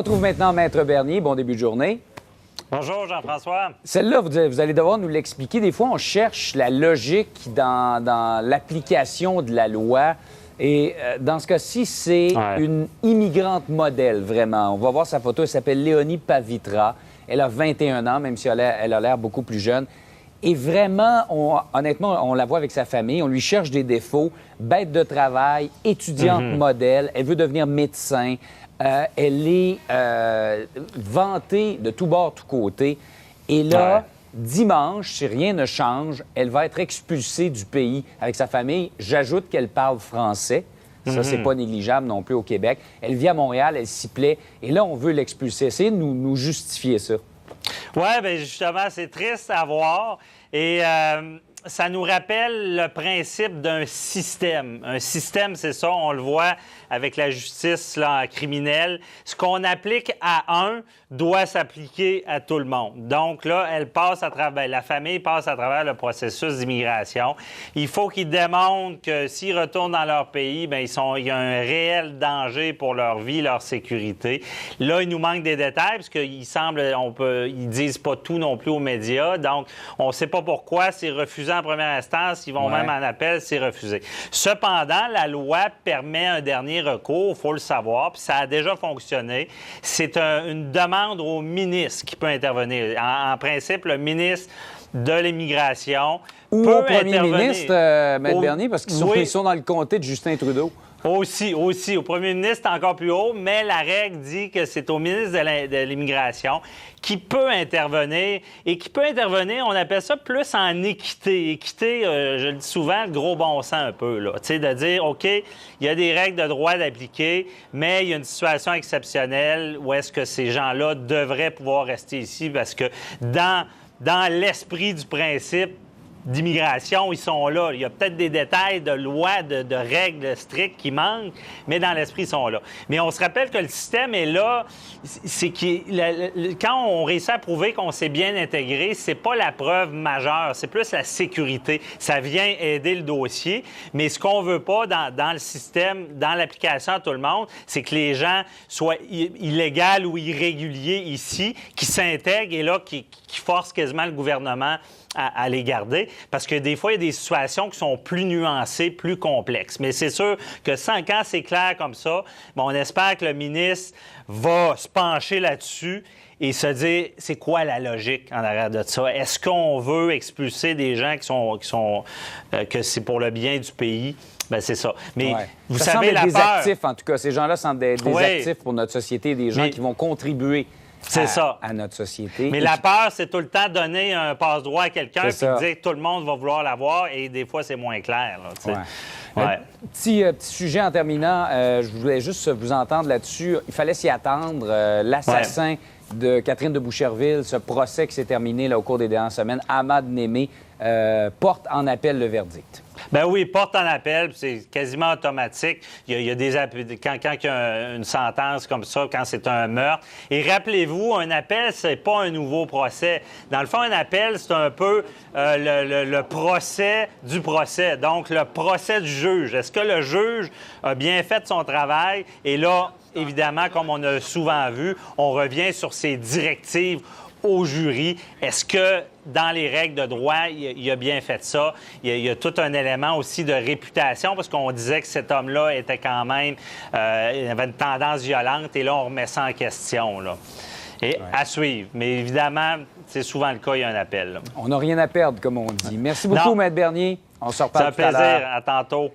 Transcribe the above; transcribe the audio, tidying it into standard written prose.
On retrouve maintenant Maître Bernier. Bon début de journée. Bonjour, Jean-François. Celle-là, vous allez devoir nous l'expliquer. Des fois, on cherche la logique dans l'application de la loi. Et dans ce cas-ci, c'est une immigrante modèle, vraiment. On va voir sa photo. Elle s'appelle Léonie Pavitra. Elle a 21 ans, même si elle a l'air beaucoup plus jeune. Et vraiment, honnêtement, on la voit avec sa famille. On lui cherche des défauts. Bête de travail, étudiante modèle. Elle veut devenir médecin. Elle est vantée de tous bords, tous côtés. Et là, dimanche, si rien ne change, elle va être expulsée du pays avec sa famille. J'ajoute qu'elle parle français. Ça, c'est pas négligeable non plus au Québec. Elle vit à Montréal, elle s'y plaît. Et là, on veut l'expulser. Essayez de nous justifier ça. Oui, bien justement, c'est triste à voir. Et ça nous rappelle le principe d'un système. Un système, c'est ça, on le voit avec la justice là, criminelle. Ce qu'on applique à un doit s'appliquer à tout le monde. Donc là, elle passe à travers, la famille passe à travers le processus d'immigration. Il faut qu'ils démontrent que s'ils retournent dans leur pays, bien, il y a un réel danger pour leur vie, leur sécurité. Là, il nous manque des détails parce qu'il semble, ils disent pas tout non plus aux médias. Donc, on ne sait pas pourquoi. C'est refusé en première instance. Ils vont même en appel, c'est refusé. Cependant, la loi permet un dernier recours, il faut le savoir, puis ça a déjà fonctionné. C'est une demande au ministre qui peut intervenir. En principe, le ministre de l'Immigration ou peut au premier intervenir. Ministre, Maître Bernier, parce qu'ils sont dans le comté de Justin Trudeau. Aussi. Au premier ministre, encore plus haut, mais la règle dit que c'est au ministre de l'Immigration qui peut intervenir. Et qui peut intervenir, on appelle ça plus en équité. Équité, je le dis souvent, le gros bon sens un peu, là. Tu sais, de dire, OK, il y a des règles de droit d'appliquer, mais il y a une situation exceptionnelle où est-ce que ces gens-là devraient pouvoir rester ici parce que dans l'esprit du principe d'immigration, ils sont là. Il y a peut-être des détails de loi, de règles strictes qui manquent, mais dans l'esprit, ils sont là. Mais on se rappelle que le système est là. Quand on réussit à prouver qu'on s'est bien intégré, c'est pas la preuve majeure, c'est plus la sécurité. Ça vient aider le dossier, mais ce qu'on veut pas dans le système, dans l'application à tout le monde, c'est que les gens soient illégaux ou irréguliers ici, qui s'intègrent et là, qui forcent quasiment le gouvernement à les garder, parce que des fois, il y a des situations qui sont plus nuancées, plus complexes. Mais c'est sûr que quand c'est clair comme ça, bien, on espère que le ministre va se pencher là-dessus et se dire, c'est quoi la logique en arrière de ça? Est-ce qu'on veut expulser des gens que c'est pour le bien du pays? Bien, c'est ça. Mais vous savez, la peur... des actifs, en tout cas. Ces gens-là sont des actifs pour notre société, des gens qui vont contribuer à notre société. Mais la peur, c'est tout le temps donner un passe-droit à quelqu'un et dire que tout le monde va vouloir l'avoir et des fois, c'est moins clair. Là, petit sujet en terminant, je voulais juste vous entendre là-dessus. Il fallait s'y attendre. L'assassin de Catherine de Boucherville, ce procès qui s'est terminé là, au cours des dernières semaines, Ahmad Némé, porte en appel le verdict. Ben oui, porte en appel, c'est quasiment automatique. Il y a des quand il y a une sentence comme ça, quand c'est un meurtre. Et rappelez-vous, un appel, c'est pas un nouveau procès. Dans le fond, un appel, c'est un peu le procès du procès. Donc, le procès du juge. Est-ce que le juge a bien fait son travail? Et là, évidemment, comme on a souvent vu, on revient sur ses directives au jury. Est-ce que, dans les règles de droit, il a bien fait ça? Il y a tout un élément aussi de réputation, parce qu'on disait que cet homme-là était quand même... il avait une tendance violente, et là, on remet ça en question, là. Et à suivre. Mais évidemment, c'est souvent le cas, il y a un appel, là. On n'a rien à perdre, comme on dit. Merci beaucoup, Maître Bernier. On se reparle tout à l'heure. C'est un plaisir. À tantôt.